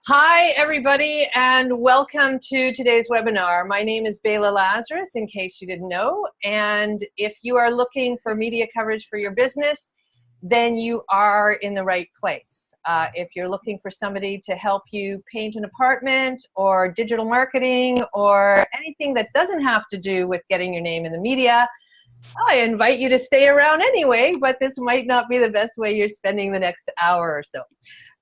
Hi, everybody, and welcome to today's webinar. My name is Bela Lazarus, in case you didn't know, and if you are looking for media coverage for your business, then you are in the right place. If you're looking for somebody to help you paint an apartment or digital marketing or anything that doesn't have to do with getting your name in the media, I invite you to stay around anyway, but this might not be the best way you're spending the next hour or so.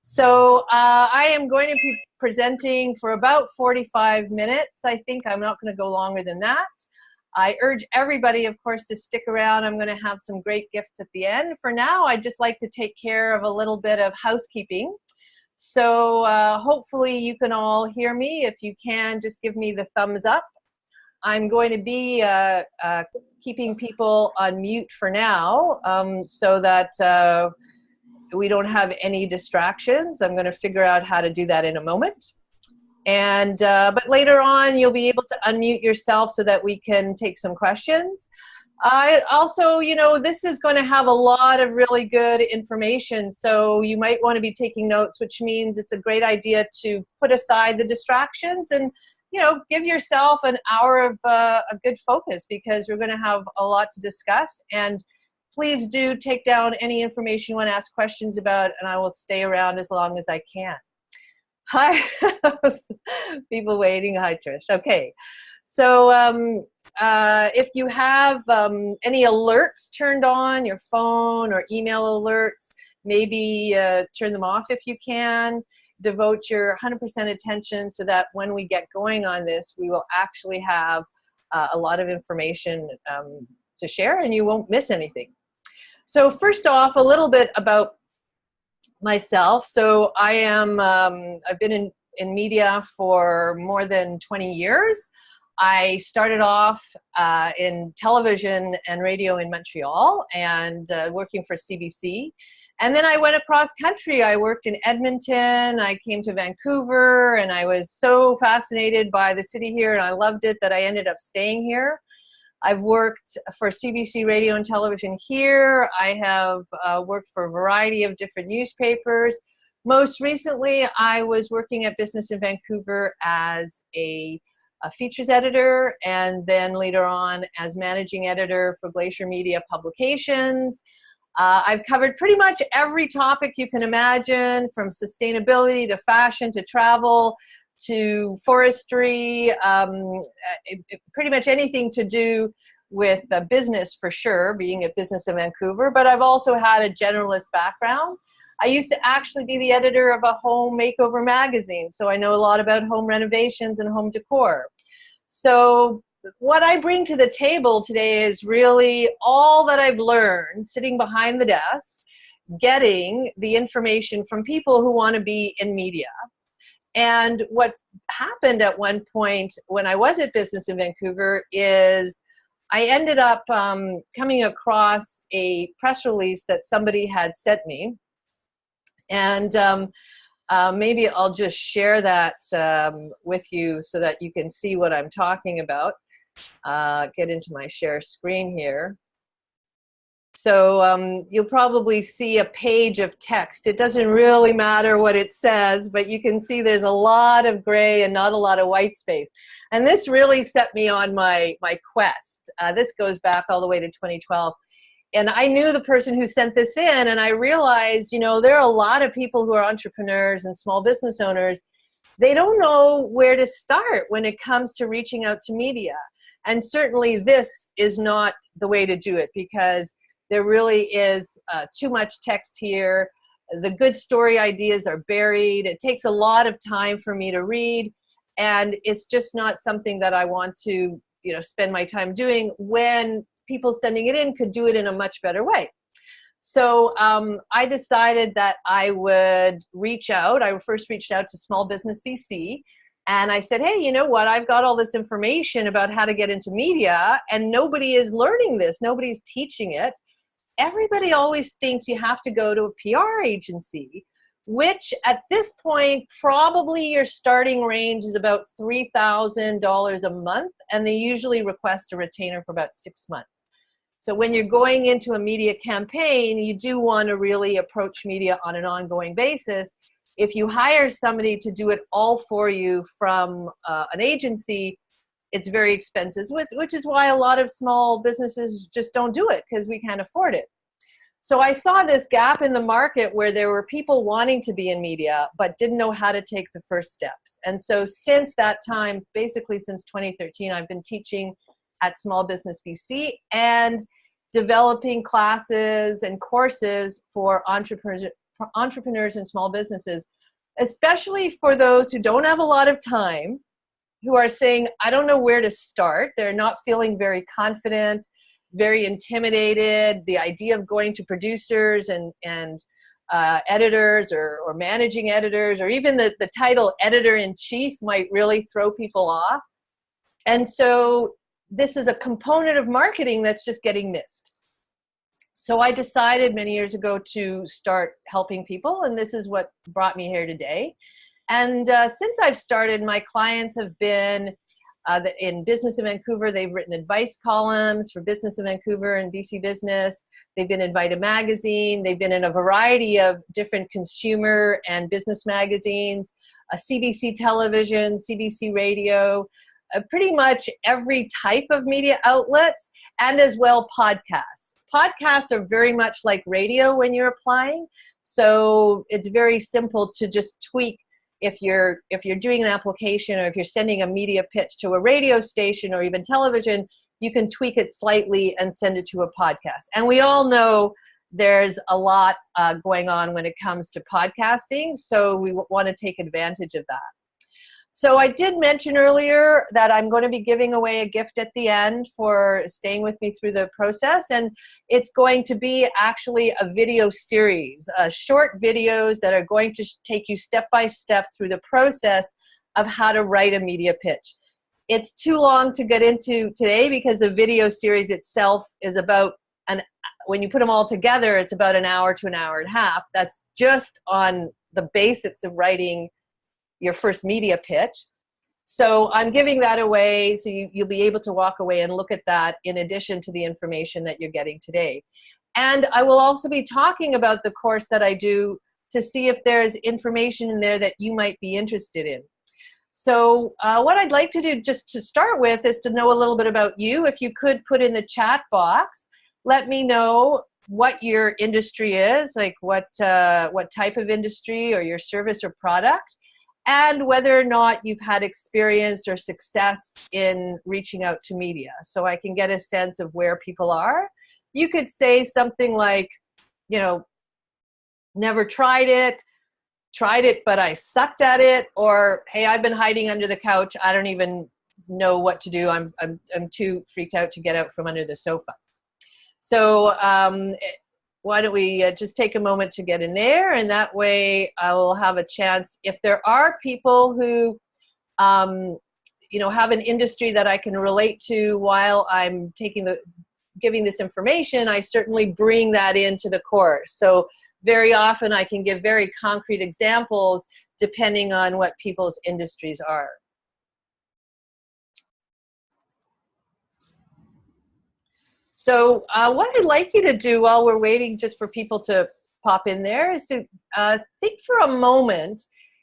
So I am going to be presenting for about 45 minutes. I think I'm not going to go longer than that. I urge everybody, of course, to stick around. I'm going to have some great gifts at the end. For now, I'd just like to take care of a little bit of housekeeping. So hopefully you can all hear me. If you can, just give me the thumbs up. I'm going to be keeping people on mute for now so that we don't have any distractions. I'm going to figure out how to do that in a moment. And but later on, you'll be able to unmute yourself so that we can take some questions. Also, you know, this is going to have a lot of really good information, so you might want to be taking notes, which means it's a great idea to put aside the distractions and, you know, give yourself an hour of a good focus, because we're going to have a lot to discuss. And please do take down any information you want to ask questions about, and I will stay around as long as I can. Hi, people waiting. Hi, Trish. Okay, so if you have any alerts turned on, your phone or email alerts, maybe turn them off if you can. Devote your 100% attention so that when we get going on this, we will actually have a lot of information to share and you won't miss anything. So first off, a little bit about myself. So I am, I've been in media for more than 20 years. I started off in television and radio in Montreal and working for CBC. And then I went across country. I worked in Edmonton, I came to Vancouver, and I was so fascinated by the city here and I loved it that I ended up staying here. I've worked for CBC Radio and Television here. I have worked for a variety of different newspapers. Most recently, I was working at Business in Vancouver as a features editor, and then later on as managing editor for Glacier Media Publications. I've covered pretty much every topic you can imagine, from sustainability to fashion to travel to forestry, pretty much anything to do with business for sure, being at Business in Vancouver, but I've also had a generalist background. I used to actually be the editor of a home makeover magazine, so I know a lot about home renovations and home decor. So what I bring to the table today is really all that I've learned sitting behind the desk, getting the information from people who want to be in media. And what happened at one point when I was at Business in Vancouver is I ended up coming across a press release that somebody had sent me. And maybe I'll just share that with you so that you can see what I'm talking about. Get into my share screen here. So you'll probably see a page of text. It doesn't really matter what it says, but you can see there's a lot of gray and not a lot of white space. And this really set me on my quest. This goes back all the way to 2012. And I knew the person who sent this in, and I realized, you know, there are a lot of people who are entrepreneurs and small business owners. They don't know where to start when it comes to reaching out to media. And certainly this is not the way to do it, because there really is too much text here. The good story ideas are buried. It takes a lot of time for me to read, and it's just not something that I want to, you know, spend my time doing when people sending it in could do it in a much better way. So I decided that I would reach out. I first reached out to Small Business BC, and I said, hey, you know what? I've got all this information about how to get into media, and nobody is learning this. Nobody's teaching it. Everybody always thinks you have to go to a PR agency, which at this point, probably your starting range is about $3,000 a month, and they usually request a retainer for about 6 months. So when you're going into a media campaign, you do want to really approach media on an ongoing basis, If you hire somebody to do it all for you from an agency, it's very expensive, which is why a lot of small businesses just don't do it, because we can't afford it. So I saw this gap in the market where there were people wanting to be in media but didn't know how to take the first steps. And so since that time, basically since 2013, I've been teaching at Small Business BC and developing classes and courses for entrepreneurs and small businesses, especially for those who don't have a lot of time, who are saying, I don't know where to start. They're not feeling very confident, very intimidated. The idea of going to producers and editors or managing editors, or even the title editor-in-chief might really throw people off. And so this is a component of marketing that's just getting missed. So I decided many years ago to start helping people, and this is what brought me here today. And since I've started, my clients have been in Business in Vancouver. They've written advice columns for Business in Vancouver and BC Business. They've been in Vita Magazine. They've been in a variety of different consumer and business magazines, CBC television, CBC radio, pretty much every type of media outlets, and as well podcasts. Podcasts are very much like radio when you're applying. So it's very simple to just tweak. If you're doing an application, or if you're sending a media pitch to a radio station or even television, you can tweak it slightly and send it to a podcast. And we all know there's a lot going on when it comes to podcasting, so we want to take advantage of that. So I did mention earlier that I'm going to be giving away a gift at the end for staying with me through the process, and it's going to be actually a video series, short videos that are going to take you step by step through the process of how to write a media pitch. It's too long to get into today because the video series itself is about when you put them all together, it's about an hour to an hour and a half. That's just on the basics of writing your first media pitch. So I'm giving that away, so you'll be able to walk away and look at that in addition to the information that you're getting today. And I will also be talking about the course that I do to see if there's information in there that you might be interested in. So what I'd like to do just to start with is to know a little bit about you. If you could put in the chat box, let me know what your industry is, like what type of industry or your service or product, and whether or not you've had experience or success in reaching out to media, so I can get a sense of where people are. You could say something like, never tried it but I sucked at it, or hey, I've been hiding under the couch, I don't even know what to do, I'm too freaked out to get out from under the sofa. So why don't we just take a moment to get in there, and that way I will have a chance. If there are people who, have an industry that I can relate to while I'm giving this information, I certainly bring that into the course. So very often I can give very concrete examples depending on what people's industries are. So what I'd like you to do while we're waiting just for people to pop in there is to think for a moment,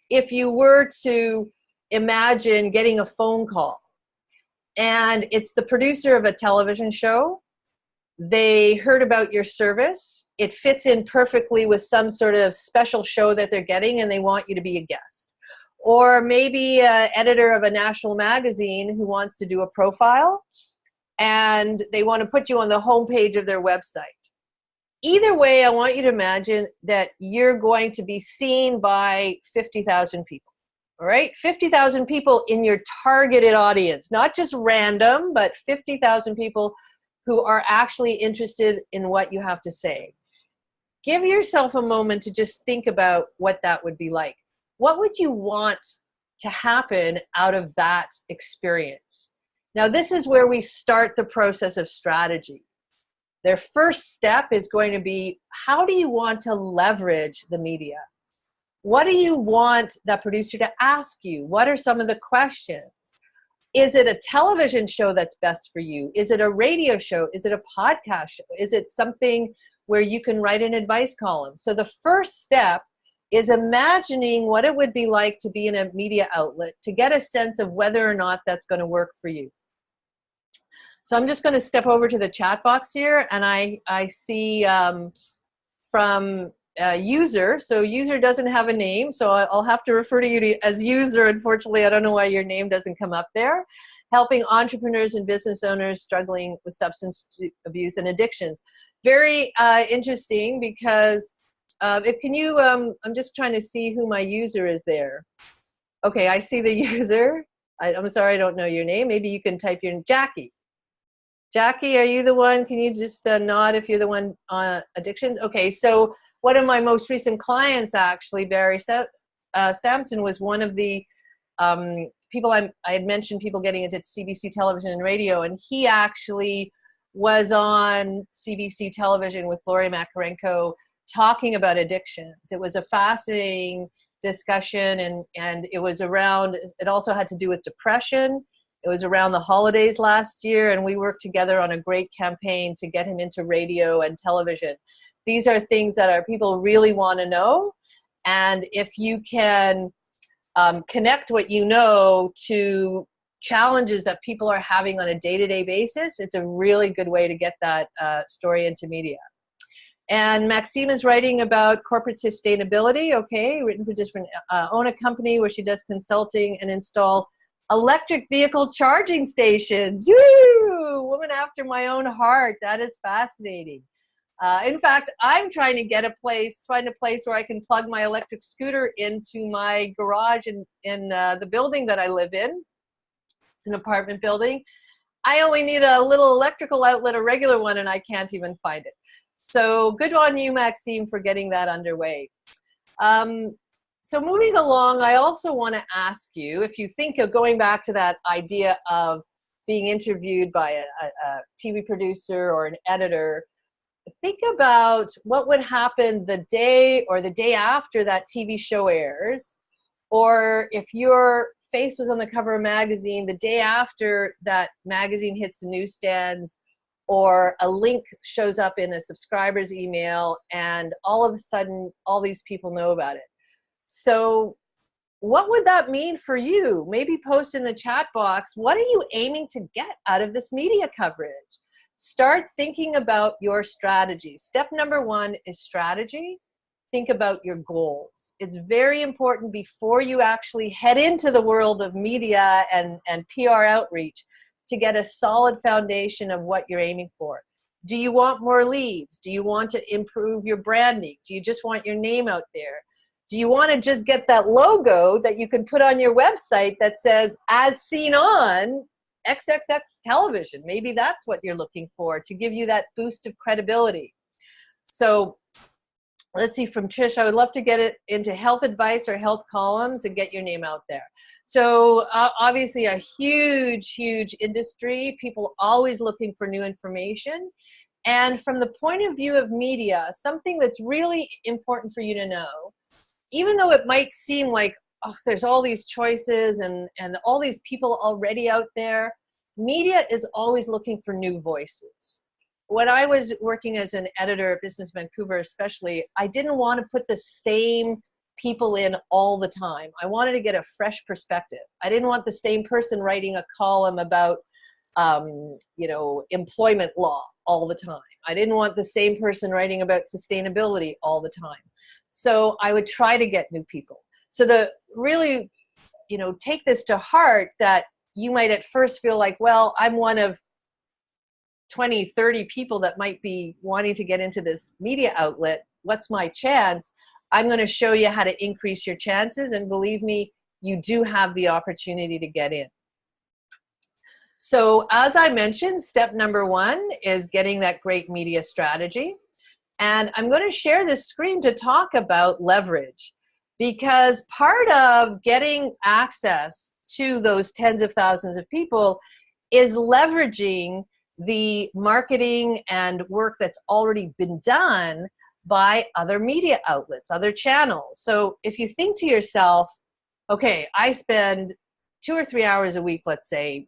if you were to imagine getting a phone call and it's the producer of a television show. They heard about your service. It fits in perfectly with some sort of special show that they're getting and they want you to be a guest. Or maybe an editor of a national magazine who wants to do a profile, and they want to put you on the homepage of their website. Either way, I want you to imagine that you're going to be seen by 50,000 people, all right? 50,000 people in your targeted audience, not just random, but 50,000 people who are actually interested in what you have to say. Give yourself a moment to just think about what that would be like. What would you want to happen out of that experience? Now, this is where we start the process of strategy. Their first step is going to be, how do you want to leverage the media? What do you want that producer to ask you? What are some of the questions? Is it a television show that's best for you? Is it a radio show? Is it a podcast show? Is it something where you can write an advice column? So the first step is imagining what it would be like to be in a media outlet, to get a sense of whether or not that's going to work for you. So I'm just going to step over to the chat box here, and I see from user. So user doesn't have a name, so I'll have to refer to you as user. Unfortunately, I don't know why your name doesn't come up there. Helping entrepreneurs and business owners struggling with substance abuse and addictions. Very interesting, because can you, I'm just trying to see who my user is there. Okay, I see the user. I'm sorry, I don't know your name. Maybe you can type your name. Jackie. Jackie, are you the one? Can you just nod if you're the one on addiction? Okay, so one of my most recent clients, actually, Barry Sampson, was one of the people I had mentioned, people getting into CBC television and radio, and he actually was on CBC television with Gloria Makarenko talking about addictions. It was a fascinating discussion, and it was around, it also had to do with depression. It was around the holidays last year, and we worked together on a great campaign to get him into radio and television. These are things that our people really want to know, and if you can connect what you know to challenges that people are having on a day-to-day basis, it's a really good way to get that story into media. And Maxime is writing about corporate sustainability, okay, written for different, own a company where she does consulting and install electric vehicle charging stations. Woo! Woman after my own heart. That is fascinating. In fact, I'm trying to find a place where I can plug my electric scooter into my garage in the building that I live in. It's an apartment building. I only need a little electrical outlet, a regular one, and I can't even find it. So good on you, Maxime, for getting that underway. So moving along, I also want to ask you, if you think of going back to that idea of being interviewed by a TV producer or an editor, think about what would happen the day or the day after that TV show airs, or if your face was on the cover of a magazine the day after that magazine hits the newsstands, or a link shows up in a subscriber's email, and all of a sudden all these people know about it. So what would that mean for you? Maybe post in the chat box, what are you aiming to get out of this media coverage? Start thinking about your strategy. Step number one is strategy. Think about your goals. It's very important before you actually head into the world of media and PR outreach to get a solid foundation of what you're aiming for. Do you want more leads? Do you want to improve your branding? Do you just want your name out there? Do you want to just get that logo that you can put on your website that says, as seen on XXX television? Maybe that's what you're looking for to give you that boost of credibility. So let's see, from Trish, I would love to get it into health advice or health columns and get your name out there. So obviously a huge, huge industry, people always looking for new information. And from the point of view of media, something that's really important for you to know, even though it might seem like, oh, there's all these choices and all these people already out there, media is always looking for new voices. When I was working as an editor at Business Vancouver especially, I didn't want to put the same people in all the time. I wanted to get a fresh perspective. I didn't want the same person writing a column about employment law all the time. I didn't want the same person writing about sustainability all the time. So I would try to get new people. So really, take this to heart, that you might at first feel like, well, I'm one of 20, 30 people that might be wanting to get into this media outlet. What's my chance? I'm going to show you how to increase your chances. And believe me, you do have the opportunity to get in. So as I mentioned, step number one is getting that great media strategy. And I'm going to share this screen to talk about leverage, because part of getting access to those tens of thousands of people is leveraging the marketing and work that's already been done by other media outlets, other channels. So if you think to yourself, okay, I spend 2 or 3 hours a week, let's say,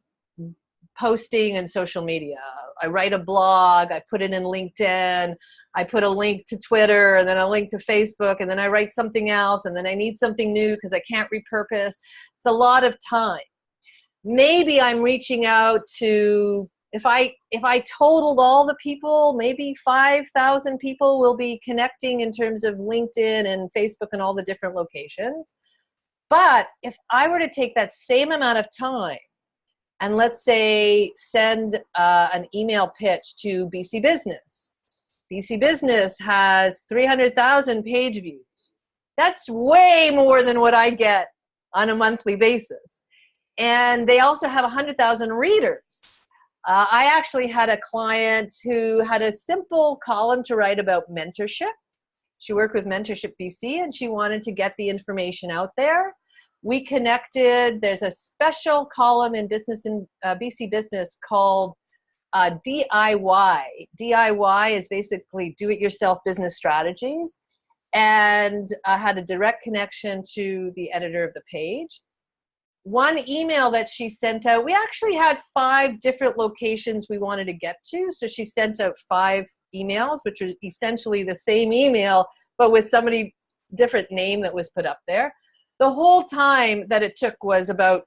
posting in social media. I write a blog, I put it in LinkedIn, I put a link to Twitter, and then a link to Facebook, and then I write something else, and then I need something new because I can't repurpose. It's a lot of time. Maybe I'm reaching out to, if I totaled all the people, maybe 5,000 people will be connecting in terms of LinkedIn and Facebook and all the different locations. But if I were to take that same amount of time and let's say send an email pitch to BC Business. BC Business has 300,000 page views. That's way more than what I get on a monthly basis. And they also have 100,000 readers. I actually had a client who had a simple column to write about mentorship. She worked with Mentorship BC and she wanted to get the information out there. We connected. There's a special column in BC Business called DIY. DIY is basically do-it-yourself business strategies, and I had a direct connection to the editor of the page. One email that she sent out, we actually had 5 different locations we wanted to get to, so she sent out 5 emails, which was essentially the same email, but with somebody different name that was put up there. The whole time that it took was about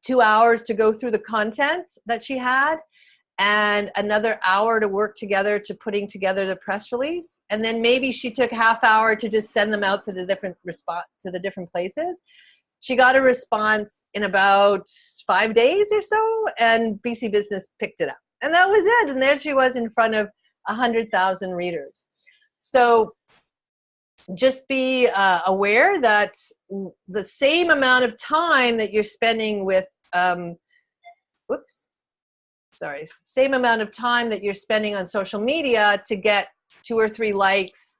2 hours to go through the content that she had, and another hour to work together to putting together the press release. And then maybe she took half hour to just send them out to the different places. She got a response in about 5 days or so, and BC Business picked it up. And that was it. And there she was in front of 100,000 readers. So just be aware that the same amount of time that you're spending with, same amount of time that you're spending on social media to get 2 or 3 likes,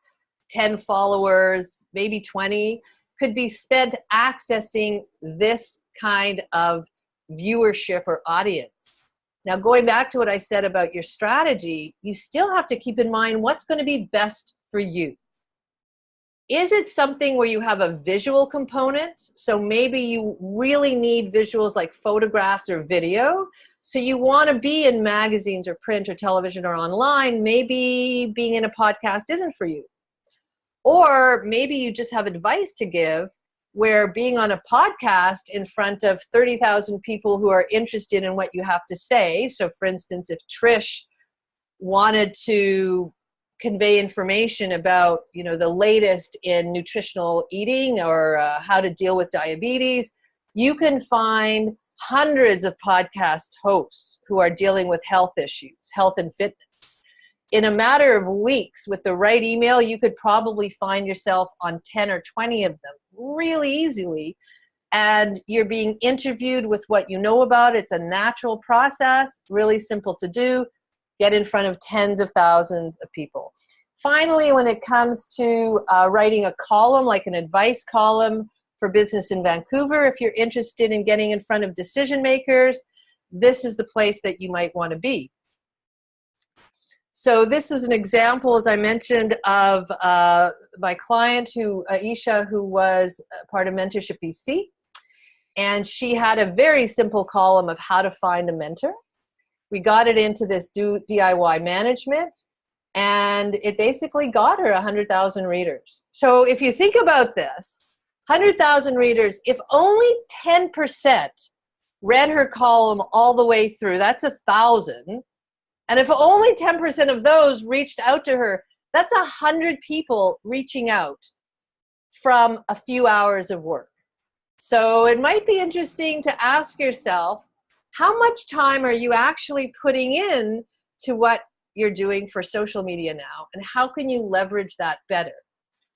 10 followers, maybe 20, could be spent accessing this kind of viewership or audience. Now, going back to what I said about your strategy, you still have to keep in mind what's going to be best for you. Is it something where you have a visual component? So maybe you really need visuals like photographs or video. So you want to be in magazines or print or television or online. Maybe being in a podcast isn't for you. Or maybe you just have advice to give where being on a podcast in front of 30,000 people who are interested in what you have to say. So for instance, if Trish wanted to convey information about, the latest in nutritional eating or how to deal with diabetes, you can find hundreds of podcast hosts who are dealing with health issues, health and fitness. In a matter of weeks, with the right email, you could probably find yourself on 10 or 20 of them really easily. And you're being interviewed with what you know about. It's a natural process, really simple to do. Get in front of tens of thousands of people. Finally, when it comes to writing a column, like an advice column for business in Vancouver, if you're interested in getting in front of decision makers, this is the place that you might want to be. So this is an example, as I mentioned, of my client, Aisha, who was part of Mentorship BC. And she had a very simple column of how to find a mentor. We got it into this DIY management, and it basically got her 100,000 readers. So if you think about this, 100,000 readers, if only 10% read her column all the way through, that's 1,000. And if only 10% of those reached out to her, that's 100 people reaching out from a few hours of work. So it might be interesting to ask yourself, how much time are you actually putting in to what you're doing for social media now? And how can you leverage that better?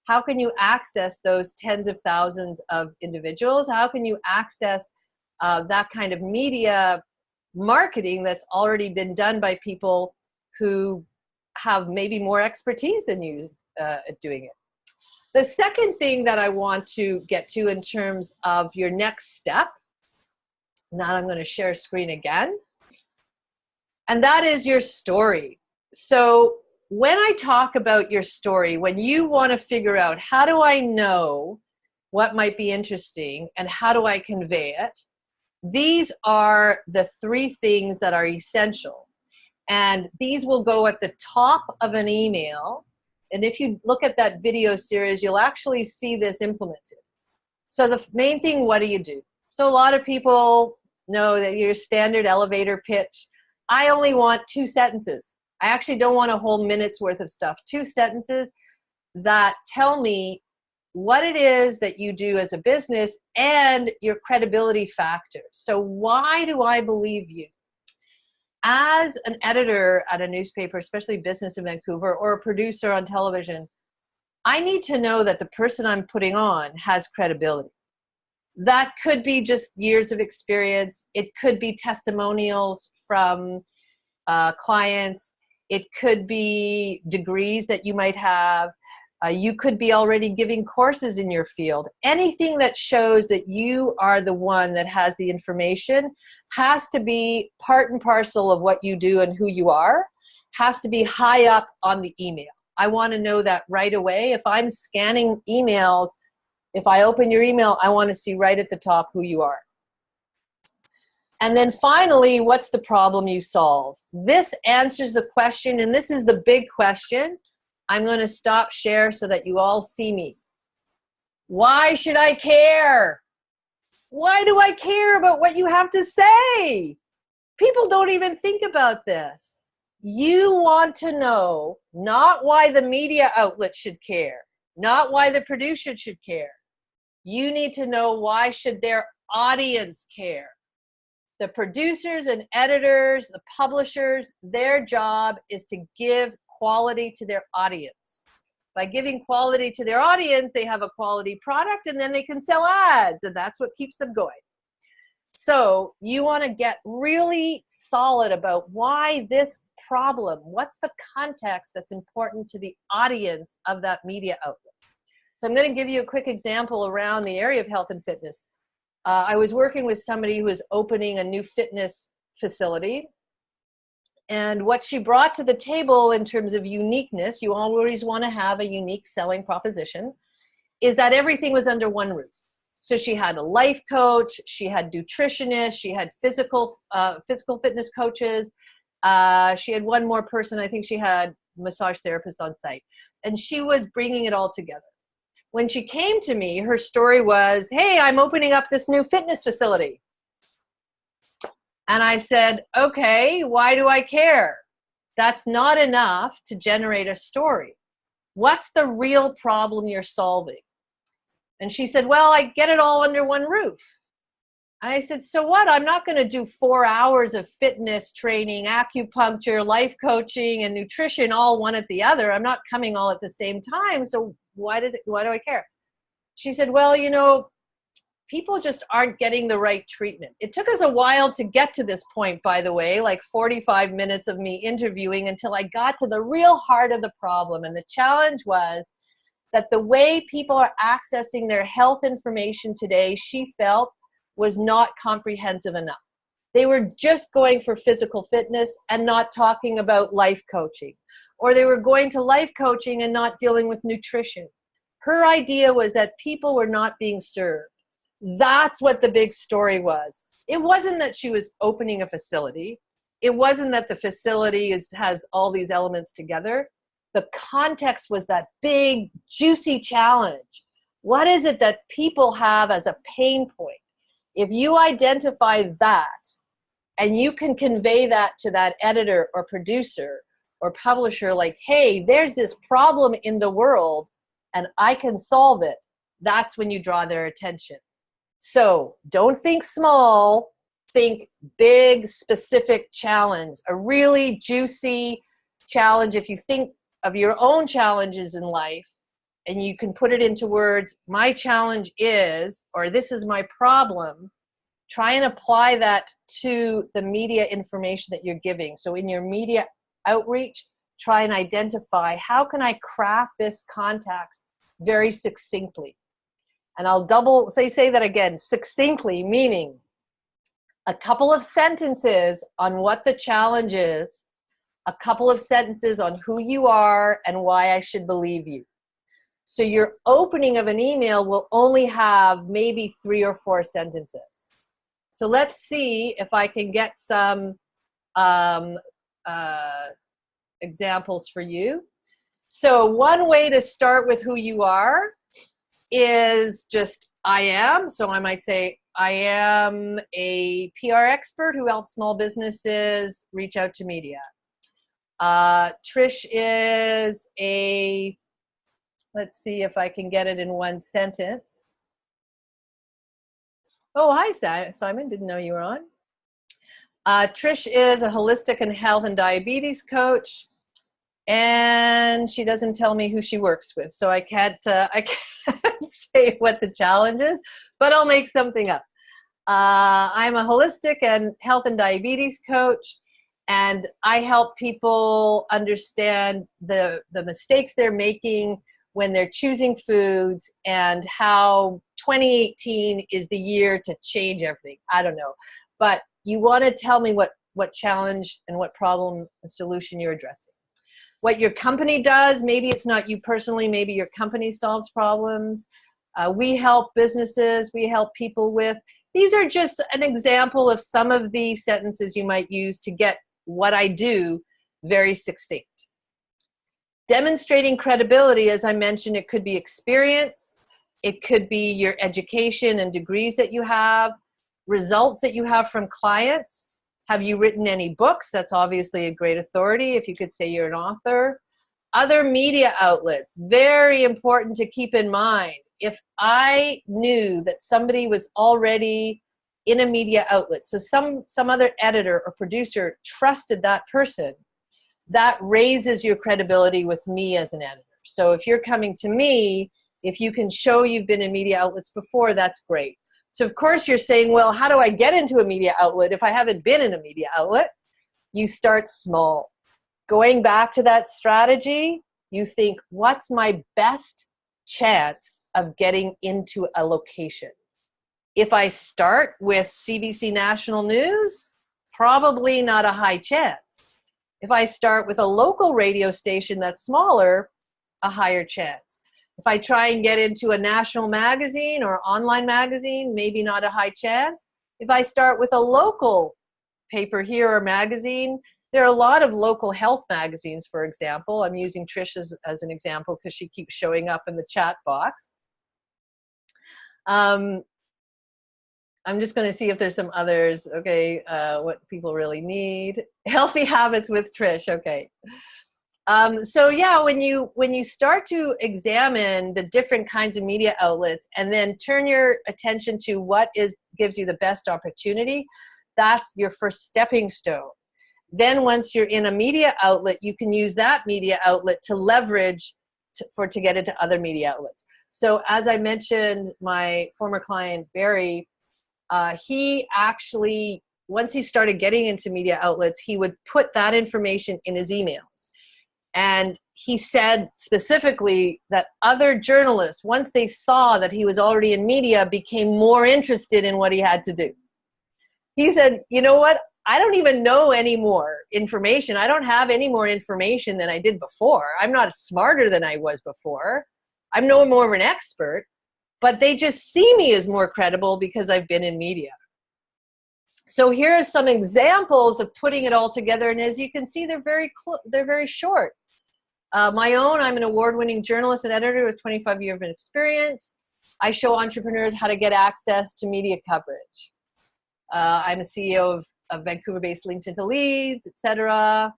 How can you access those tens of thousands of individuals? How can you access that kind of media marketing that's already been done by people who have maybe more expertise than you at doing it? The second thing that I want to get to in terms of your next step, now I'm going to share screen again, and that is your story. So when I talk about your story, when you want to figure out how do I know what might be interesting and how do I convey it, These are the three things that are essential. And these will go at the top of an email. And if you look at that video series, you'll actually see this implemented. So the main thing, what do you do? So a lot of people know that your standard elevator pitch, I only want 2 sentences. I actually don't want a whole minute's worth of stuff. 2 sentences that tell me what it is that you do as a business and your credibility factors. So why do I believe you? As an editor at a newspaper, especially business in Vancouver, or a producer on television, I need to know that the person I'm putting on has credibility. That could be just years of experience. It could be testimonials from clients. It could be degrees that you might have. You could be already giving courses in your field. Anything that shows that you are the one that has the information has to be part and parcel of what you do and who you are, has to be high up on the email. I want to know that right away. If I'm scanning emails, if I open your email, I want to see right at the top who you are. And then finally, what's the problem you solve? This answers the question, and this is the big question. I'm going to stop share so that you all see me. Why should I care? Why do I care about what you have to say? People don't even think about this. You want to know not why the media outlet should care, not why the producer should care. You need to know why should their audience care. The producers and editors, the publishers, their job is to give quality to their audience. By giving quality to their audience, they have a quality product, and then they can sell ads, and that's what keeps them going. So you want to get really solid about why this problem, what's the context that's important to the audience of that media outlet. So I'm going to give you a quick example around the area of health and fitness. I was working with somebody who was opening a new fitness facility. And what she brought to the table in terms of uniqueness, you always want to have a unique selling proposition, is that everything was under one roof. So she had a life coach, she had nutritionists, she had physical fitness coaches. She had one more person, I think she had massage therapists on site. And she was bringing it all together. When she came to me, her story was, hey, I'm opening up this new fitness facility. And I said, okay, why do I care? That's not enough to generate a story. What's the real problem you're solving? And she said, well, I get it all under one roof. And I said, so what? I'm not going to do 4 hours of fitness training, acupuncture, life coaching, and nutrition all one at the other. I'm not coming all at the same time. So why do I care? She said, well, you know, people just aren't getting the right treatment. It took us a while to get to this point, by the way, like 45 minutes of me interviewing until I got to the real heart of the problem. And the challenge was that the way people are accessing their health information today, she felt, was not comprehensive enough. They were just going for physical fitness and not talking about life coaching. Or they were going to life coaching and not dealing with nutrition. Her idea was that people were not being served. That's what the big story was. It wasn't that she was opening a facility. It wasn't that the facility has all these elements together. The context was that big, juicy challenge. What is it that people have as a pain point? If you identify that and you can convey that to that editor or producer or publisher, like, hey, there's this problem in the world and I can solve it, that's when you draw their attention. So don't think small, think big, specific challenge, a really juicy challenge. If you think of your own challenges in life and you can put it into words, my challenge is, or this is my problem, try and apply that to the media information that you're giving. So in your media outreach, try and identify, how can I craft this context very succinctly? And I'll say that again, succinctly, meaning a couple of sentences on what the challenge is, a couple of sentences on who you are and why I should believe you. So your opening of an email will only have maybe 3 or 4 sentences. So let's see if I can get some examples for you. So one way to start with who you are is just I am. So I might say I am a PR expert who helps small businesses reach out to media. Trish is a, let's see if I can get it in one sentence. Oh, hi, Simon. Didn't know you were on. Trish is a holistic and health and diabetes coach, and she doesn't tell me who she works with, so I can't say what the challenge is, but I'll make something up. I'm a holistic and health and diabetes coach, and I help people understand the mistakes they're making when they're choosing foods, and how 2018 is the year to change everything. I don't know, but you want to tell me what challenge and what problem and solution you're addressing. What your company does, maybe it's not you personally, maybe your company solves problems. We help businesses, we help people with. These are just an example of some of the sentences you might use to get what I do very succinct. Demonstrating credibility, as I mentioned, it could be experience, it could be your education and degrees that you have, results that you have from clients. Have you written any books? That's obviously a great authority if you could say you're an author. Other media outlets, very important to keep in mind. If I knew that somebody was already in a media outlet, so some other editor or producer trusted that person, that raises your credibility with me as an editor. So if you're coming to me, if you can show you've been in media outlets before, that's great. So of course you're saying, well, how do I get into a media outlet if I haven't been in a media outlet? You start small. Going back to that strategy, you think, what's my best chance of getting into a location? If I start with CBC National News, probably not a high chance. If I start with a local radio station that's smaller, a higher chance. If I try and get into a national magazine or online magazine, maybe not a high chance. If I start with a local paper here or magazine, there are a lot of local health magazines, for example. I'm using Trish as an example because she keeps showing up in the chat box. I'm just going to see if there's some others. Okay, what people really need. Healthy habits with Trish. Okay. So yeah, when you start to examine the different kinds of media outlets and then turn your attention to what gives you the best opportunity, that's your first stepping stone. Then once you're in a media outlet, you can use that media outlet to leverage to get into other media outlets. So as I mentioned, my former client, Barry, he actually, once he started getting into media outlets, he would put that information in his emails. And he said specifically that other journalists, once they saw that he was already in media, became more interested in what he had to do. He said, you know what? I don't even know any more information. I don't have any more information than I did before. I'm not smarter than I was before. I'm no more of an expert, but they just see me as more credible because I've been in media. So here are some examples of putting it all together. And as you can see, they're very short. My own, I'm an award-winning journalist and editor with 25 years of experience. I show entrepreneurs how to get access to media coverage. I'm a CEO of Vancouver-based LinkedIn to Leads, etc.,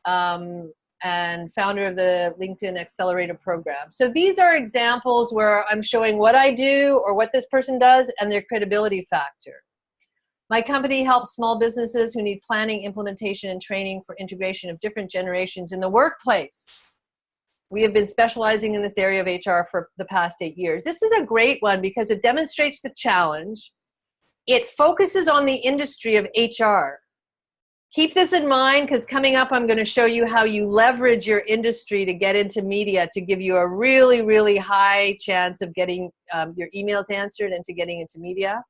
and founder of the LinkedIn Accelerator program. So these are examples where I'm showing what I do or what this person does and their credibility factor. My company helps small businesses who need planning, implementation, and training for integration of different generations in the workplace. We have been specializing in this area of HR for the past 8 years. This is a great one because it demonstrates the challenge. It focuses on the industry of HR. Keep this in mind because coming up, I'm going to show you how you leverage your industry to get into media to give you a really, really high chance of getting your emails answered and to getting into media.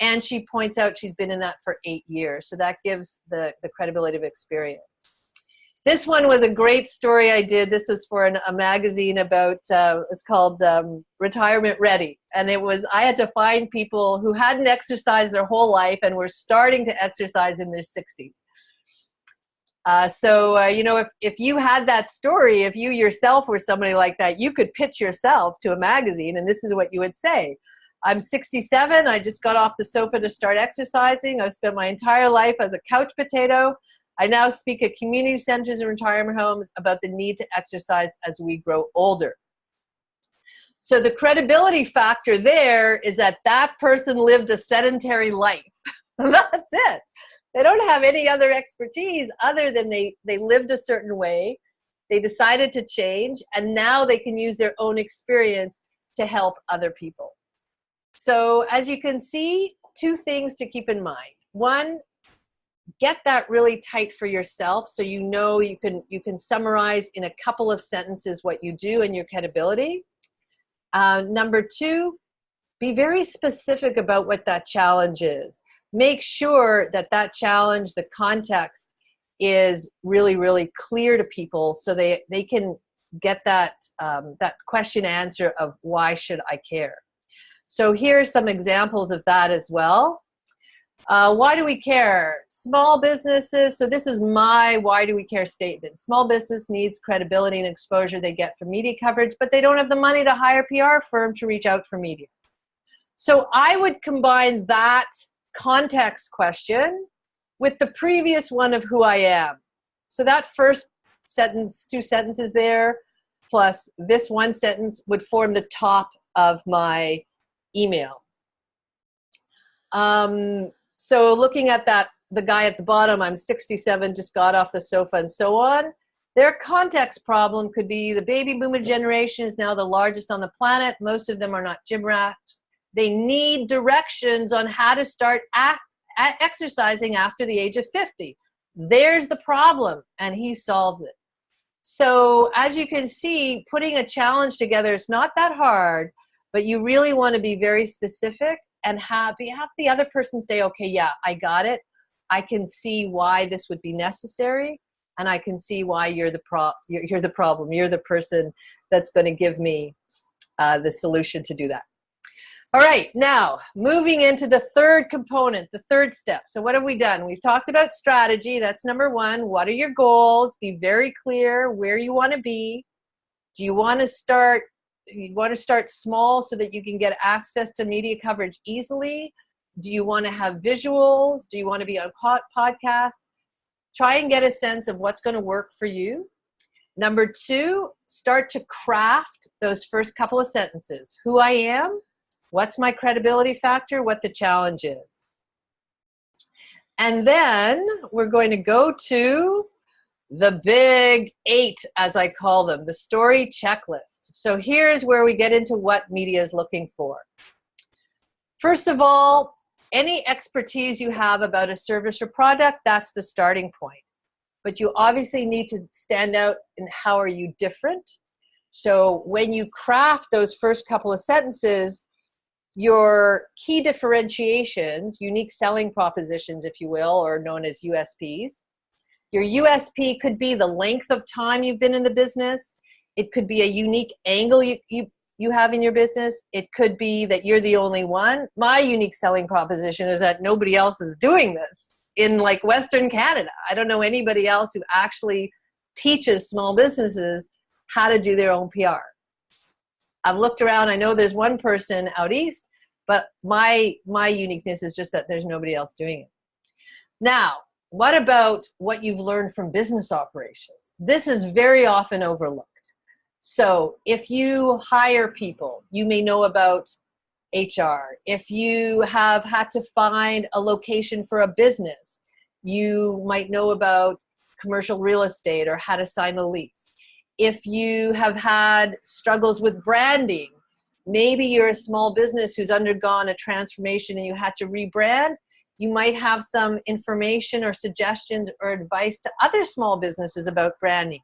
And she points out she's been in that for 8 years. So that gives the credibility of experience. This one was a great story I did. This was for a magazine about, it's called Retirement Ready. And I had to find people who hadn't exercised their whole life and were starting to exercise in their 60s. You know, if you had that story, if you yourself were somebody like that, you could pitch yourself to a magazine and this is what you would say. I'm 67. I just got off the sofa to start exercising. I've spent my entire life as a couch potato. I now speak at community centers and retirement homes about the need to exercise as we grow older. So the credibility factor there is that that person lived a sedentary life. That's it. They don't have any other expertise other than they lived a certain way. They decided to change, and now they can use their own experience to help other people. So as you can see, two things to keep in mind. One, get that really tight for yourself so you know you can summarize in a couple of sentences what you do and your credibility. Number two, be very specific about what that challenge is. Make sure that that challenge, the context, is really, really clear to people so they can get that question answer of why should I care. So here are some examples of that as well. Why do we care? Small businesses, so this is my why do we care statement. Small business needs credibility and exposure they get from media coverage, but they don't have the money to hire a PR firm to reach out for media. So I would combine that context question with the previous one of who I am. So that first sentence, two sentences there, plus this one sentence would form the top of my email. So looking at that, the guy at the bottom, I'm 67, just got off the sofa and so on. Their context problem could be the baby boomer generation is now the largest on the planet. Most of them are not gym rats. They need directions on how to start exercising after the age of 50. There's the problem, and he solves it. So as you can see, putting a challenge together is not that hard, but you really want to be very specific and have the other person say, okay, yeah, I got it. I can see why this would be necessary, and I can see why you're the problem. You're the person that's going to give me the solution to do that. All right, now moving into the third component, the third step. So what have we done? We've talked about strategy. That's number one. What are your goals? Be very clear where you want to be. Do you want to start small so that you can get access to media coverage easily? Do you want to have visuals? Do you want to be on podcasts? Try and get a sense of what's going to work for you. Number two, start to craft those first couple of sentences. Who I am, what's my credibility factor, what the challenge is. And then we're going to go to the big 8, as I call them, the story checklist. So here's where we get into what media is looking for. First of all, any expertise you have about a service or product, that's the starting point. But you obviously need to stand out in how are you different. So when you craft those first couple of sentences, your key differentiations, unique selling propositions, if you will, or known as USPs. Your USP could be the length of time you've been in the business. It could be a unique angle you have in your business. It could be that you're the only one. My unique selling proposition is that nobody else is doing this in like Western Canada. I don't know anybody else who actually teaches small businesses how to do their own PR. I've looked around. I know there's one person out east, but my uniqueness is just that there's nobody else doing it. Now, what about what you've learned from business operations? This is very often overlooked. So if you hire people, you may know about HR. If you have had to find a location for a business, you might know about commercial real estate or how to sign a lease. If you have had struggles with branding, maybe you're a small business who's undergone a transformation and you had to rebrand, you might have some information or suggestions or advice to other small businesses about branding.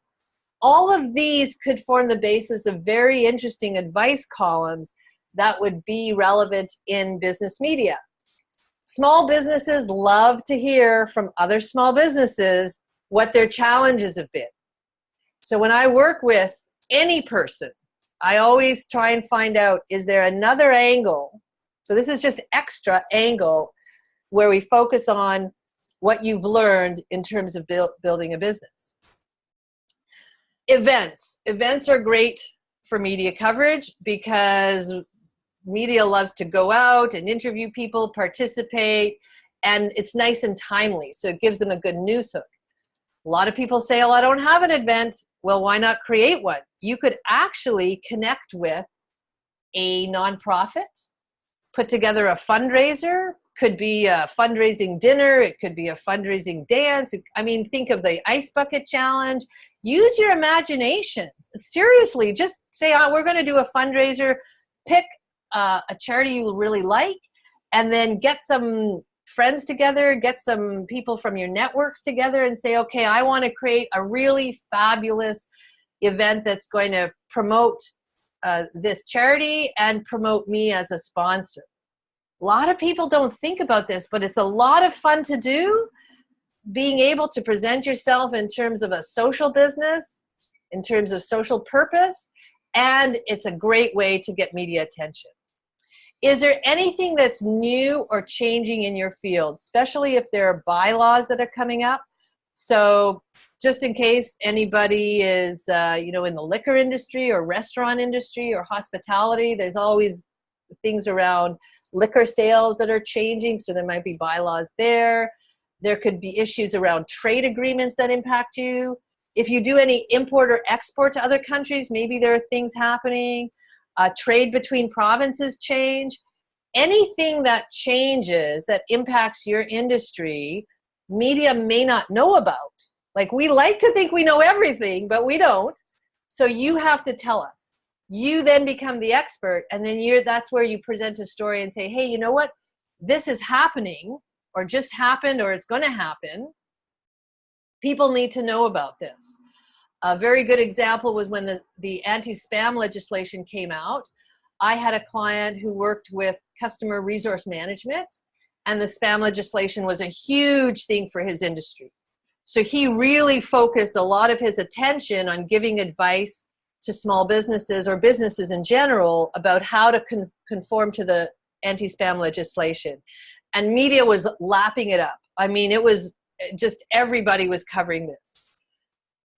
All of these could form the basis of very interesting advice columns that would be relevant in business media. Small businesses love to hear from other small businesses what their challenges have been. So when I work with any person, I always try and find out, is there another angle? So this is just extra angle where we focus on what you've learned in terms of building a business. Events. Events are great for media coverage because media loves to go out and interview people, participate, and it's nice and timely. So it gives them a good news hook. A lot of people say, oh, I don't have an event. Well, why not create one? You could actually connect with a nonprofit, put together a fundraiser, could be a fundraising dinner, it could be a fundraising dance. I mean, think of the Ice Bucket Challenge. Use your imagination. Seriously, just say, oh, we're going to do a fundraiser, pick a charity you really like, and then get some friends together, get some people from your networks together and say, okay, I want to create a really fabulous event that's going to promote this charity and promote me as a sponsor. A lot of people don't think about this, but it's a lot of fun to do. Being able to present yourself in terms of a social business, in terms of social purpose, and it's a great way to get media attention. Is there anything that's new or changing in your field, especially if there are bylaws that are coming up? So just in case anybody is, in the liquor industry or restaurant industry or hospitality, there's always things around liquor sales that are changing. So there might be bylaws there. There could be issues around trade agreements that impact you. If you do any import or export to other countries, maybe there are things happening. Trade between provinces change. Anything that changes that impacts your industry, media may not know about. Like, we like to think we know everything, but we don't. So you have to tell us. You then become the expert, and then that's where you present a story and say, hey, you know what? This is happening, or just happened, or it's going to happen. People need to know about this. A very good example was when the anti-spam legislation came out. I had a client who worked with customer resource management, and the spam legislation was a huge thing for his industry. So he really focused a lot of his attention on giving advice to small businesses or businesses in general about how to conform to the anti-spam legislation. And media was lapping it up. I mean, it was just, everybody was covering this.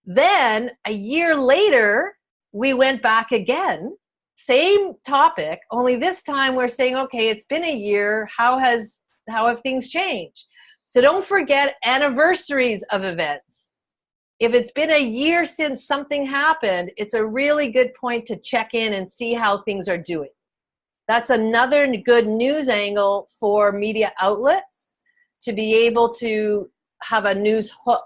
Then a year later, we went back again, same topic, only this time we're saying, okay, it's been a year. How have things changed? So don't forget anniversaries of events. If it's been a year since something happened, it's a really good point to check in and see how things are doing. That's another good news angle for media outlets to be able to have a news hook.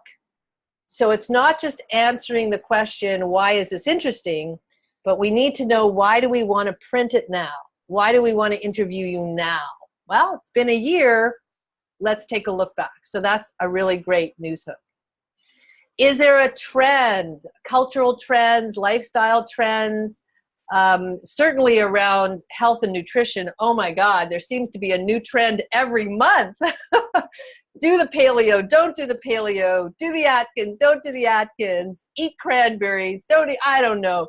So it's not just answering the question, why is this interesting? But we need to know, why do we want to print it now? Why do we want to interview you now? Well, it's been a year. Let's take a look back. So that's a really great news hook. Is there a trend, cultural trends, lifestyle trends, certainly around health and nutrition? Oh my God, there seems to be a new trend every month. Do the paleo, don't do the paleo, do the Atkins, don't do the Atkins, eat cranberries, I don't know.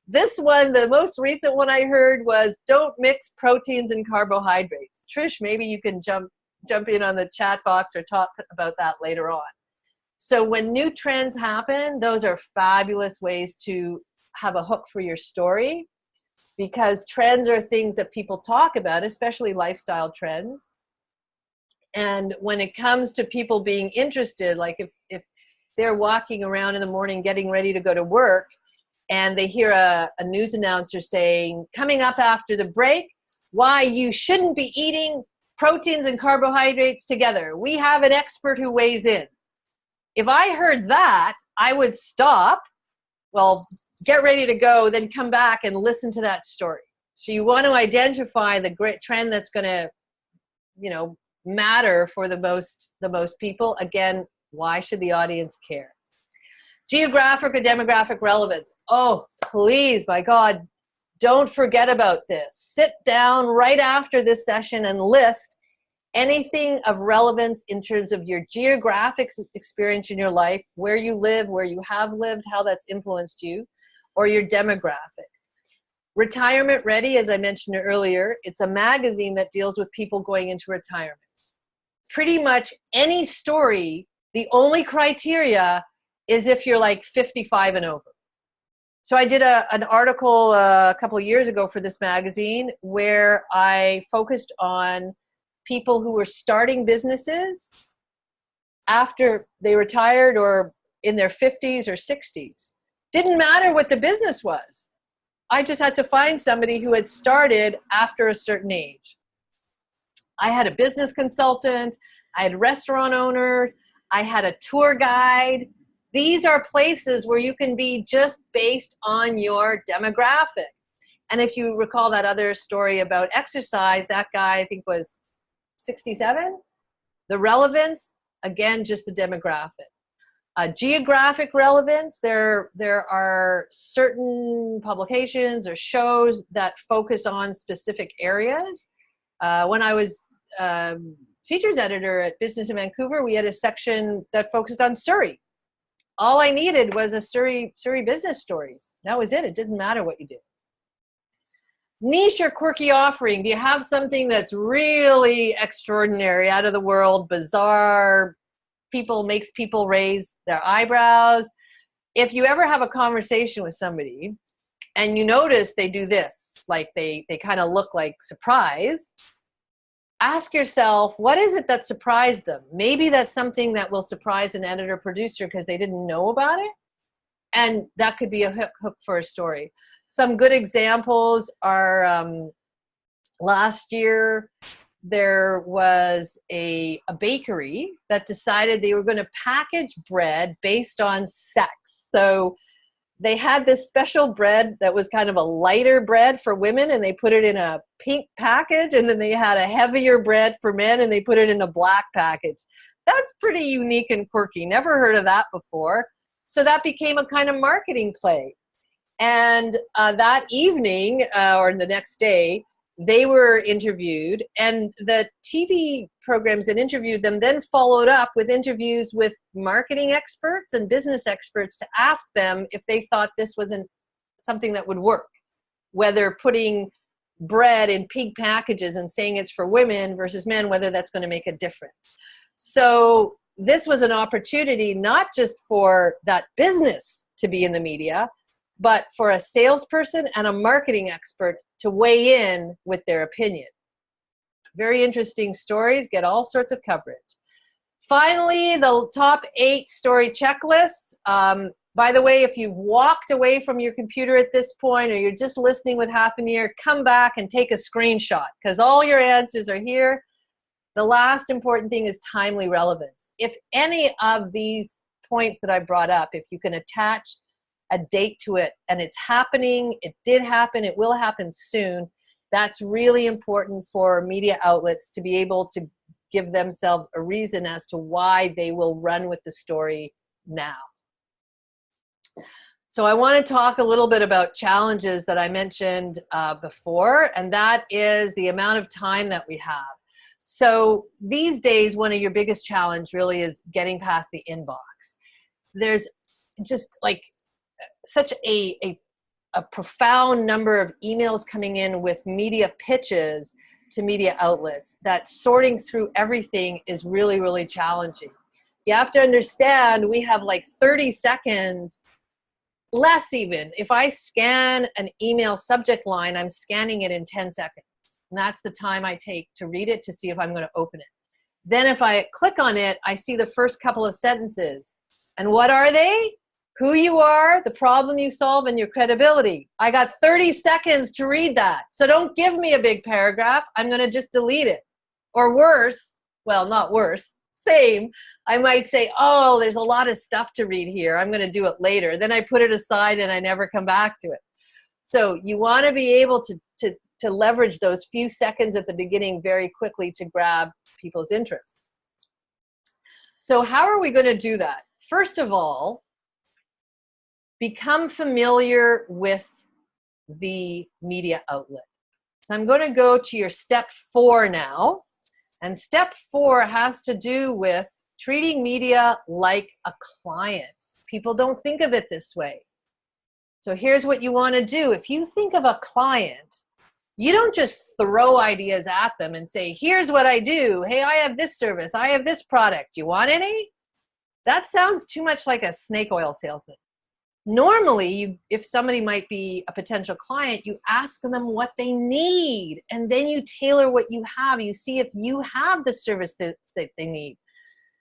This one, the most recent one I heard was, don't mix proteins and carbohydrates. Trish, maybe you can jump in on the chat box or talk about that later on. So when new trends happen, those are fabulous ways to have a hook for your story, because trends are things that people talk about, especially lifestyle trends. And when it comes to people being interested, like if they're walking around in the morning getting ready to go to work and they hear a news announcer saying, coming up after the break, why you shouldn't be eating proteins and carbohydrates together. We have an expert who weighs in. If I heard that, I would stop, get ready to go, then come back and listen to that story. So you want to identify the great trend that's going to, matter for the most people. Again, why should the audience care? Geographic or demographic relevance. Oh, please, my God, don't forget about this. Sit down right after this session and list anything of relevance in terms of your geographic experience in your life, where you live, where you have lived, how that's influenced you, or your demographic. Retirement Ready, as I mentioned earlier, it's a magazine that deals with people going into retirement. Pretty much any story, the only criteria is if you're like 55 and over. So I did an article a couple of years ago for this magazine where I focused on people who were starting businesses after they retired or in their 50s or 60s. Didn't matter what the business was. I just had to find somebody who had started after a certain age. I had a business consultant, I had restaurant owners, I had a tour guide. These are places where you can be just based on your demographic. And if you recall that other story about exercise, that guy I think was 67. The relevance, again, just the demographic. Geographic relevance, there are certain publications or shows that focus on specific areas. When I was features editor at Business in Vancouver, we had a section that focused on Surrey. All I needed was a Surrey business stories. That was it. It didn't matter what you did. Niche or quirky offering. Do you have something that's really extraordinary, out of the world, bizarre, makes people raise their eyebrows? If you ever have a conversation with somebody and you notice they do this, like they kind of look like surprised, ask yourself, what is it that surprised them? Maybe that's something that will surprise an editor producer because they didn't know about it. And that could be a hook for a story. Some good examples are last year, there was a bakery that decided they were going to package bread based on sex. So they had this special bread that was kind of a lighter bread for women, and they put it in a pink package, and then they had a heavier bread for men, and they put it in a black package. That's pretty unique and quirky. Never heard of that before. So that became a kind of marketing play. And that evening, or the next day, they were interviewed, and the TV programs that interviewed them then followed up with interviews with marketing experts and business experts to ask them if they thought this wasn't something that would work, whether putting bread in pink packages and saying it's for women versus men, whether that's going to make a difference. So this was an opportunity not just for that business to be in the media, but for a salesperson and a marketing expert to weigh in with their opinion. Very interesting stories, get all sorts of coverage. Finally, the top 8 story checklists. By the way, if you've walked away from your computer at this point, or you're just listening with half an ear, come back and take a screenshot, because all your answers are here. The last important thing is timely relevance. If any of these points that I brought up, if you can attach a date to it, and it's happening, it did happen, it will happen soon, that's really important for media outlets to be able to give themselves a reason as to why they will run with the story now. So I want to talk a little bit about challenges that I mentioned before, and that is the amount of time that we have. So these days, one of your biggest challenge really is getting past the inbox. There's just like such a profound number of emails coming in with media pitches to media outlets that sorting through everything is really, really challenging. You have to understand we have like 30 seconds, less even. If I scan an email subject line, I'm scanning it in 10 seconds. And that's the time I take to read it to see if I'm going to open it. Then if I click on it, I see the first couple of sentences. And what are they? Who you are, the problem you solve, and your credibility. I got 30 seconds to read that. So don't give me a big paragraph. I'm going to just delete it. Or worse, well, not worse, same. I might say, oh, there's a lot of stuff to read here. I'm going to do it later. Then I put it aside and I never come back to it. So you want to be able to leverage those few seconds at the beginning very quickly to grab people's interest. So how are we going to do that? First of all, become familiar with the media outlet. So I'm going to go to your step 4 now. And step 4 has to do with treating media like a client. People don't think of it this way. So here's what you want to do. If you think of a client, you don't just throw ideas at them and say, here's what I do. Hey, I have this service. I have this product. Do you want any? That sounds too much like a snake oil salesman. Normally, if somebody might be a potential client, you ask them what they need, and then you tailor what you have. You see if you have the service that they need.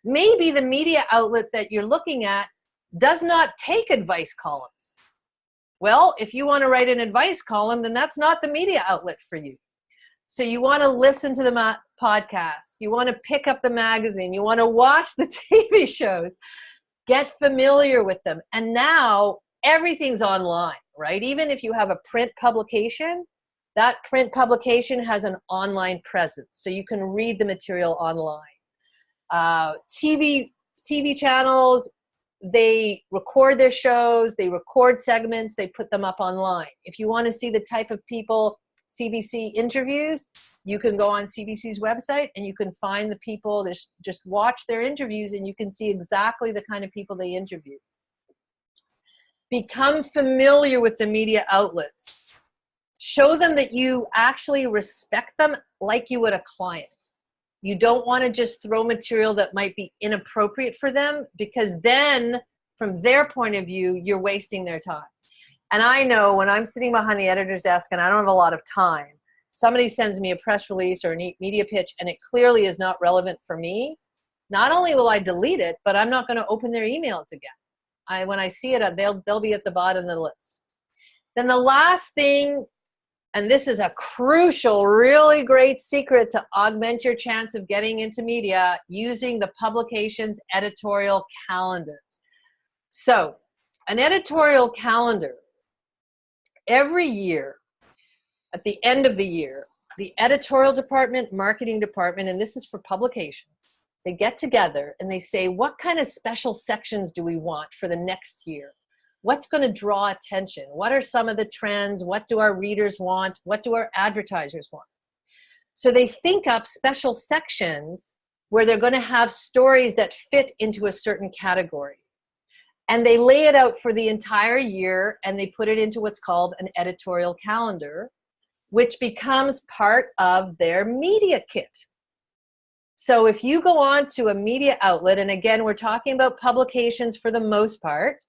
Maybe the media outlet that you're looking at does not take advice columns. Well, if you want to write an advice column, then that's not the media outlet for you. So you want to listen to the podcast. You want to pick up the magazine. You want to watch the TV shows. Get familiar with them. And now everything's online, right? Even if you have a print publication, that print publication has an online presence. So you can read the material online. TV channels, they record their shows, they record segments, they put them up online. If you want to see the type of people CBC interviews, you can go on CBC's website and you can find the people, just watch their interviews and you can see exactly the kind of people they interview. Become familiar with the media outlets. Show them that you actually respect them like you would a client. You don't want to just throw material that might be inappropriate for them, because then from their point of view, you're wasting their time. And I know when I'm sitting behind the editor's desk and I don't have a lot of time, somebody sends me a press release or a media pitch and it clearly is not relevant for me. Not only will I delete it, but I'm not going to open their emails again. When I see it, they'll be at the bottom of the list. Then the last thing, and this is a crucial, really great secret to augment your chance of getting into media, using the publication's editorial calendars. So an editorial calendar, every year, at the end of the year, the editorial department, marketing department, and this is for publications, they get together and they say, what kind of special sections do we want for the next year? What's going to draw attention? What are some of the trends? What do our readers want? What do our advertisers want? So they think up special sections where they're going to have stories that fit into a certain category. And they lay it out for the entire year and they put it into what's called an editorial calendar, which becomes part of their media kit. So if you go on to a media outlet, and again, we're talking about publications for the most part,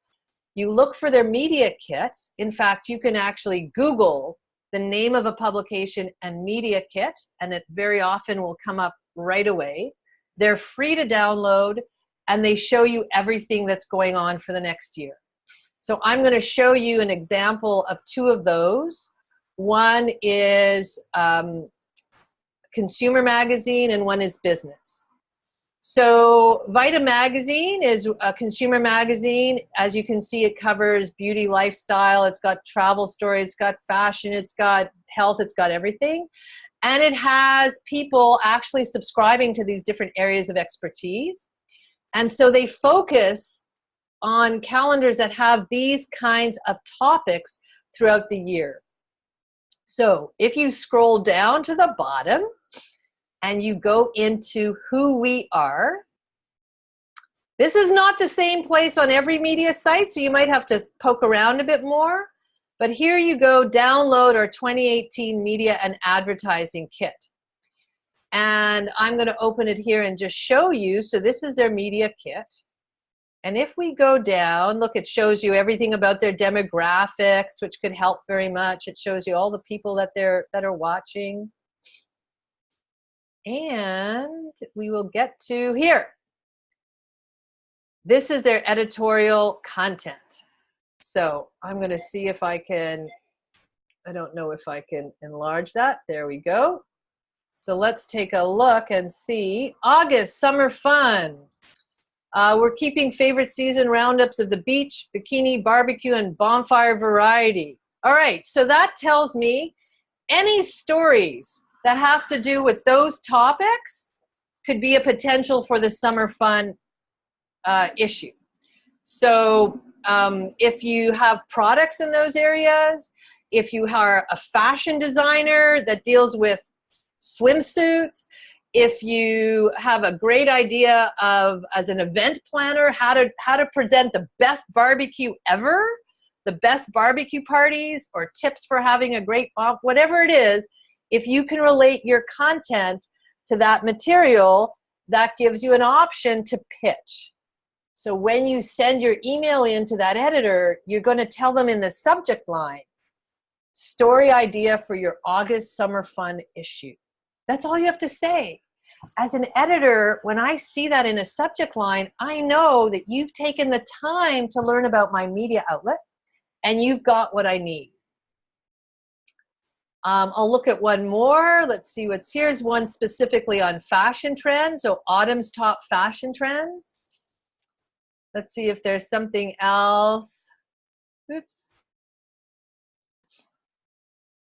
you look for their media kit. In fact, you can actually Google the name of a publication and media kit, and it very often will come up right away. They're free to download, and they show you everything that's going on for the next year. So I'm going to show you an example of two of those. One is consumer magazine and one is business. So Vita Magazine is a consumer magazine. As you can see, it covers beauty, lifestyle. It's got travel story. It's got fashion. It's got health. It's got everything. And it has people actually subscribing to these different areas of expertise. And so they focus on calendars that have these kinds of topics throughout the year. So if you scroll down to the bottom and you go into who we are, this is not the same place on every media site, so you might have to poke around a bit more. But here you go, download our 2018 Media and Advertising Kit. And I'm going to open it here and just show you. So this is their media kit. And if we go down, look, it shows you everything about their demographics, which could help very much. It shows you all the people that are watching. And we will get to here. This is their editorial content. So I'm going to see if I can, I don't know if I can enlarge that. There we go. So let's take a look and see. August, summer fun. We're keeping favorite season roundups of the beach, bikini, barbecue, and bonfire variety. All right, so that tells me any stories that have to do with those topics could be a potential for the summer fun issue. So if you have products in those areas, if you are a fashion designer that deals with swimsuits, If you have a great idea of, as an event planner, how to present the best barbecue ever, the best barbecue parties, or tips for having a great, whatever it is, if you can relate your content to that material, that gives you an option to pitch. So when you send your email in to that editor, you're going to tell them in the subject line, story idea for your August summer fun issue. That's all you have to say. As an editor, when I see that in a subject line, I know that you've taken the time to learn about my media outlet and you've got what I need. I'll look at one more. Let's see what's here's one specifically on fashion trends. So autumn's top fashion trends. Let's see if there's something else. Oops.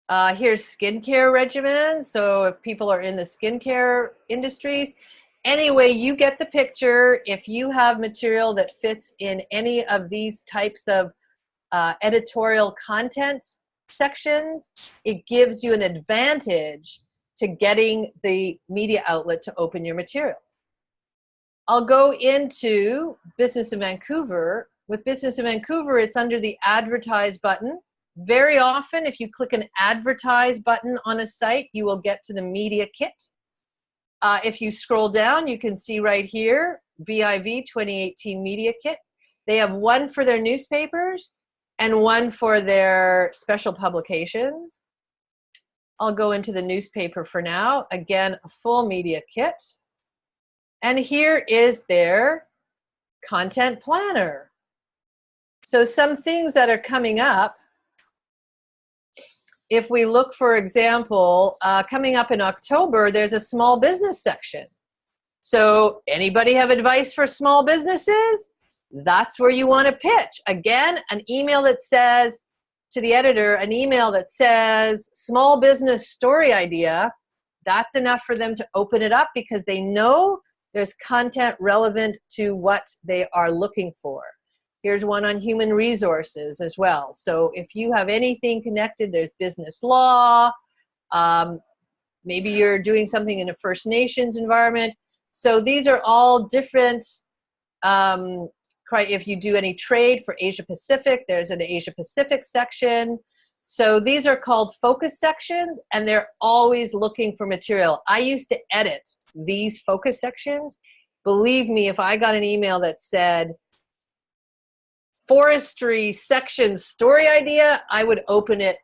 Here's skincare regimens. So if people are in the skincare industry, anyway, you get the picture. If you have material that fits in any of these types of editorial content sections, it gives you an advantage to getting the media outlet to open your material. I'll go into Business in Vancouver. With Business in Vancouver, it's under the Advertise button. Very often, if you click an Advertise button on a site, you will get to the Media Kit. If you scroll down, you can see right here, BIV 2018 Media Kit. They have one for their newspapers and one for their special publications. I'll go into the newspaper for now. Again, a full media kit. And here is their content planner. So some things that are coming up, if we look, for example, coming up in October, there's a small business section. So anybody have advice for small businesses? That's where you want to pitch. Again, an email that says to the editor, an email that says small business story idea, that's enough for them to open it up because they know there's content relevant to what they are looking for. Here's one on human resources as well. So if you have anything connected, there's business law, maybe you're doing something in a First Nations environment. So these are all different, if you do any trade for Asia Pacific, there's an Asia Pacific section. So these are called focus sections, and they're always looking for material. I used to edit these focus sections. Believe me, if I got an email that said, forestry section story idea, I would open it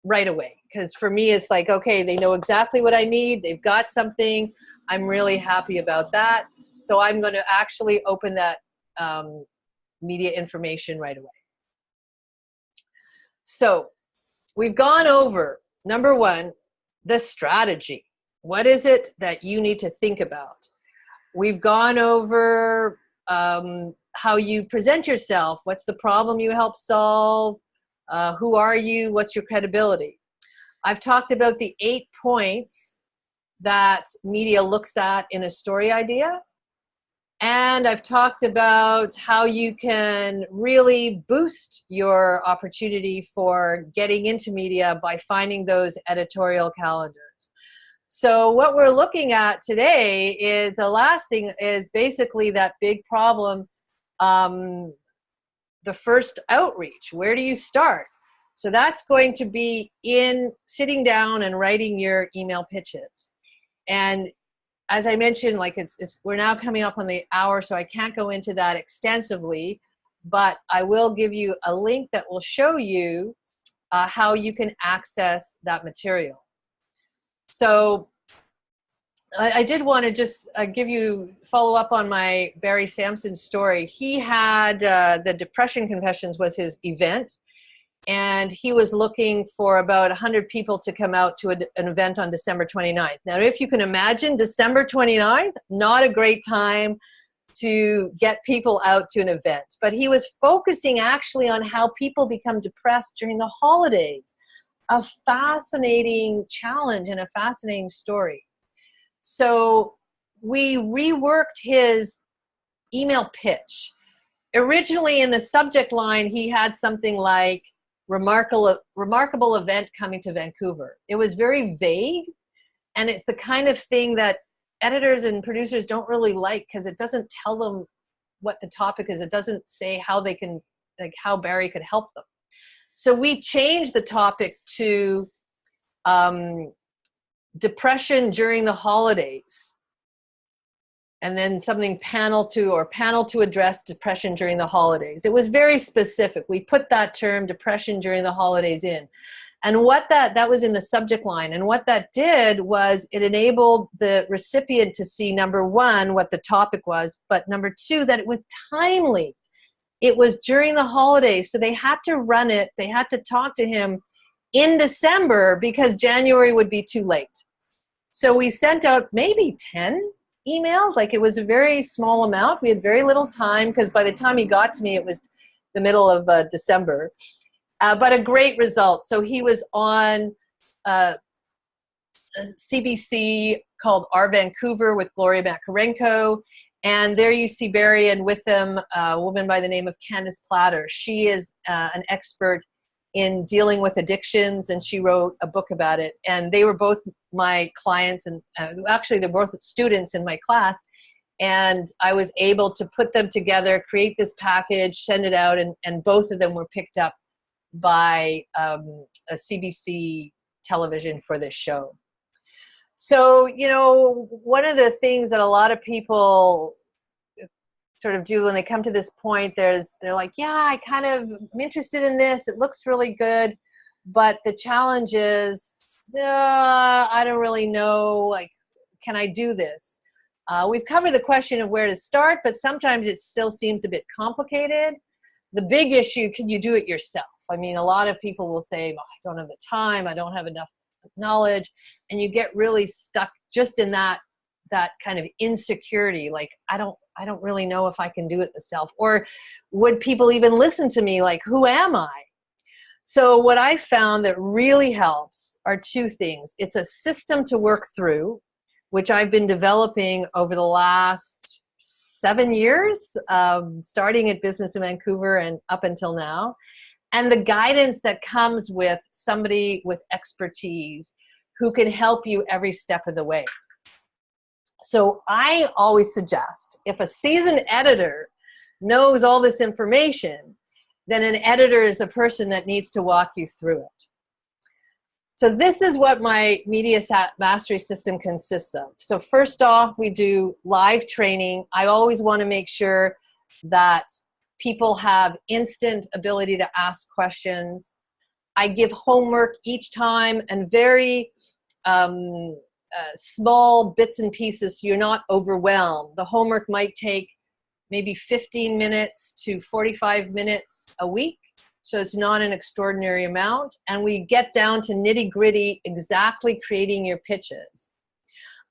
right away. Because for me, it's like, okay, they know exactly what I need. They've got something. I'm really happy about that. So I'm going to actually open that media information right away. So we've gone over, number one, the strategy. What is it that you need to think about? We've gone over how you present yourself. What's the problem you help solve? Who are you? What's your credibility? I've talked about the 8 points that media looks at in a story idea. And I've talked about how you can really boost your opportunity for getting into media by finding those editorial calendars. So what we're looking at today is the last thing is basically that big problem, the first outreach. Where do you start? So that's going to be in sitting down and writing your email pitches. And as I mentioned, like we're now coming up on the hour, so I can't go into that extensively, but I will give you a link that will show you how you can access that material. So I did want to just follow up on my Barry Sampson story. He had the Depression Confessions was his event, and he was looking for about 100 people to come out to an event on December 29th. Now, if you can imagine, December 29th, not a great time to get people out to an event. But he was focusing actually on how people become depressed during the holidays. A fascinating challenge and a fascinating story. So we reworked his email pitch. Originally in the subject line, he had something like, remarkable event coming to Vancouver. It was very vague, And it's the kind of thing that editors and producers don't really like, because it doesn't tell them what the topic is. It doesn't say how they can, like how Barry could help them. So we changed the topic to depression during the holidays. And then something panel to address depression during the holidays. It was very specific. We put that term, depression during the holidays, in. And what that was in the subject line. And what that did was it enabled the recipient to see, number one, what the topic was, but number two, that it was timely. It was during the holidays. So they had to run it. They had to talk to him in December because January would be too late. So we sent out maybe 10 emailed. Like, it was a very small amount. We had very little time, because by the time he got to me, it was the middle of December. But a great result. So he was on CBC called Our Vancouver with Gloria Makarenko. And there you see Barry, and with them a woman by the name of Candice Platter. She is an expert in dealing with addictions, and she wrote a book about it. And they were both my clients, and actually they're both students in my class. And I was able to put them together, create this package, send it out, and both of them were picked up by a CBC television for this show. So, you know, one of the things that a lot of people sort of do when they come to this point, they're like, yeah, I'm interested in this. It looks really good. But the challenge is, I don't really know, like, can I do this? We've covered the question of where to start, but sometimes it still seems a bit complicated. The big issue, can you do it yourself? I mean, a lot of people will say, oh, I don't have the time, I don't have enough knowledge, and you get really stuck just in that kind of insecurity, like, I don't really know if I can do it myself, or would people even listen to me? Like, who am I? So what I found that really helps are two things. It's a system to work through, which I've been developing over the last 7 years, starting at Business in Vancouver and up until now. And the guidance that comes with somebody with expertise who can help you every step of the way. So I always suggest, if a seasoned editor knows all this information, then an editor is a person that needs to walk you through it. So this is what my Media Mastery System consists of. So first off, we do live training. I always want to make sure that people have instant ability to ask questions. I give homework each time, and very small bits and pieces so you're not overwhelmed. The homework might take maybe 15 minutes to 45 minutes a week. So it's not an extraordinary amount. And we get down to nitty-gritty, exactly creating your pitches.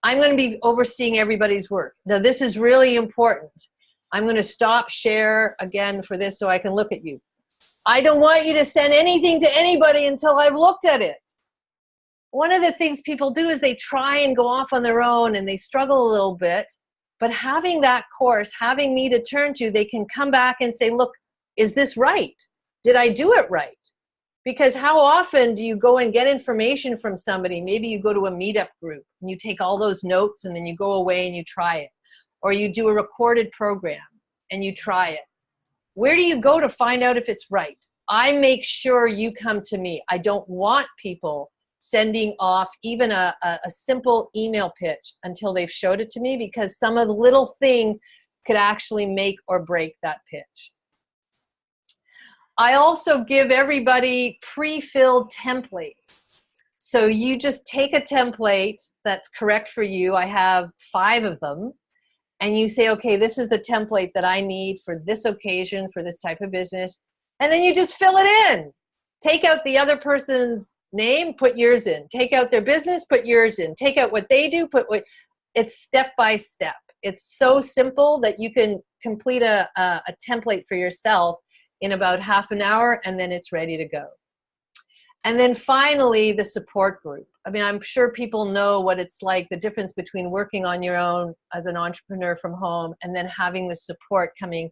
I'm going to be overseeing everybody's work. Now, this is really important. I'm going to stop share again for this so I can look at you. I don't want you to send anything to anybody until I've looked at it. One of the things people do is they try and go off on their own, and they struggle a little bit. But having that course, having me to turn to, they can come back and say, look, is this right? Did I do it right? Because how often do you go and get information from somebody? Maybe you go to a meetup group and you take all those notes and then you go away and you try it. Or you do a recorded program and you try it. Where do you go to find out if it's right? I make sure you come to me. I don't want people sending off even a simple email pitch until they've showed it to me, because some of the little thing could actually make or break that pitch. I also give everybody pre-filled templates. So you just take a template that's correct for you. I have 5 of them. And you say, okay, this is the template that I need for this occasion, for this type of business. And then you just fill it in. Take out the other person's name, put yours in. Take out their business, put yours in. Take out what they do, put what. It's step by step. It's so simple that you can complete a template for yourself in about half an hour, and then it's ready to go. And then finally, the support group. I mean, I'm sure people know what it's like, the difference between working on your own as an entrepreneur from home and then having the support coming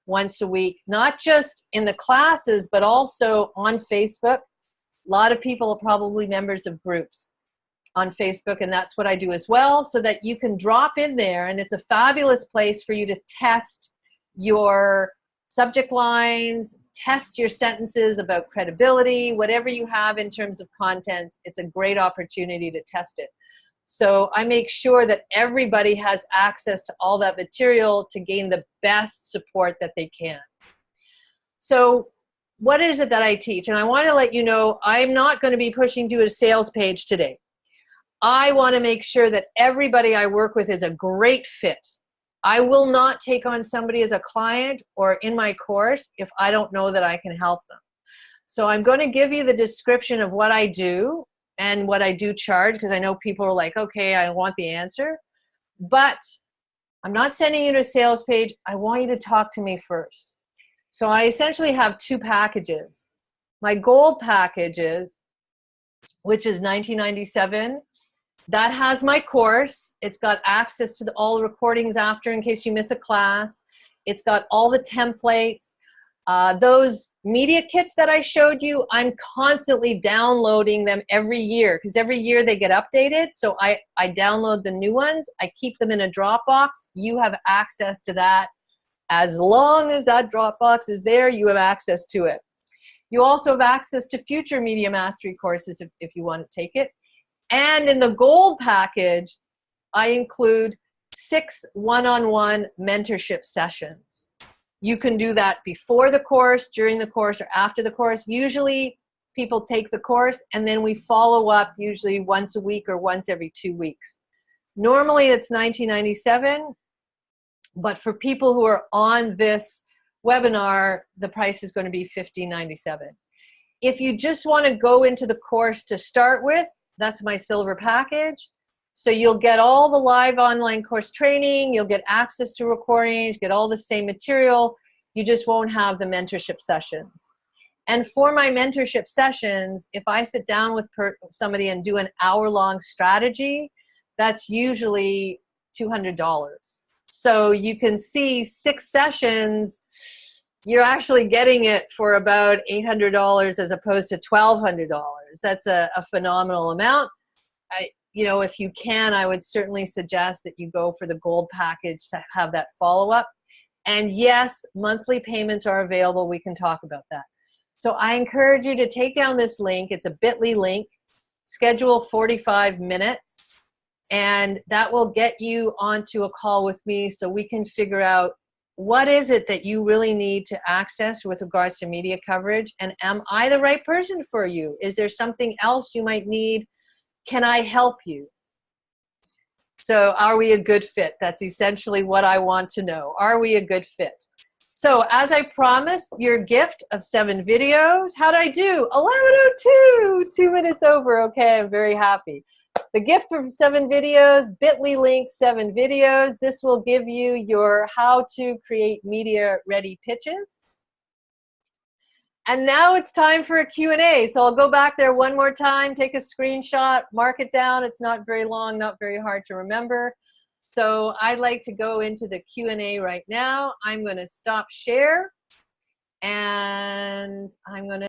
once a week, not just in the classes, but also on Facebook. A lot of people are probably members of groups on Facebook, and that's what I do as well, so that you can drop in there, and it's a fabulous place for you to test your subject lines, test your sentences about credibility, whatever you have in terms of content. It's a great opportunity to test it. So I make sure that everybody has access to all that material to gain the best support that they can. So what is it that I teach? And I want to let you know, I'm not going to be pushing to a sales page today. I want to make sure that everybody I work with is a great fit. I will not take on somebody as a client or in my course if I don't know that I can help them. So I'm going to give you the description of what I do and what I do charge, because I know people are like, okay, I want the answer. But I'm not sending you to a sales page. I want you to talk to me first. So I essentially have two packages. My gold packages, which is $19.97. That has my course. It's got access to all the recordings after in case you miss a class. It's got all the templates. Those media kits that I showed you, I'm constantly downloading them every year because every year they get updated. So I download the new ones. I keep them in a Dropbox. You have access to that. As long as that Dropbox is there, you have access to it. You also have access to future Media Mastery courses if you want to take it. And in the gold package, I include 6 one-on-one mentorship sessions. You can do that before the course, during the course, or after the course. Usually people take the course and then we follow up usually once a week or once every 2 weeks. Normally it's $19.97, but for people who are on this webinar, the price is going to be $15.97. If you just want to go into the course to start with, that's my silver package. So you'll get all the live online course training, you'll get access to recordings, get all the same material, you just won't have the mentorship sessions. And for my mentorship sessions, if I sit down with somebody and do an hour-long strategy, that's usually $200. So you can see 6 sessions, you're actually getting it for about $800 as opposed to $1,200. That's a phenomenal amount. You know, if you can, I would certainly suggest that you go for the gold package to have that follow-up. And yes, monthly payments are available. We can talk about that. So I encourage you to take down this link. It's a bit.ly link. Schedule 45 minutes. And that will get you onto a call with me so we can figure out what is it that you really need to access with regards to media coverage? And am I the right person for you? Is there something else you might need? Can I help you? So are we a good fit? That's essentially what I want to know. Are we a good fit? So as I promised, your gift of 7 videos. How'd I do? 11:02, 2 minutes over. Okay, I'm very happy. The gift of 7 videos, bit.ly link 7 videos. This will give you your how to create media ready pitches. And now it's time for a Q&A. So I'll go back there one more time, take a screenshot, mark it down. It's not very long, not very hard to remember. So I'd like to go into the Q&A right now. I'm going to stop share and I'm going to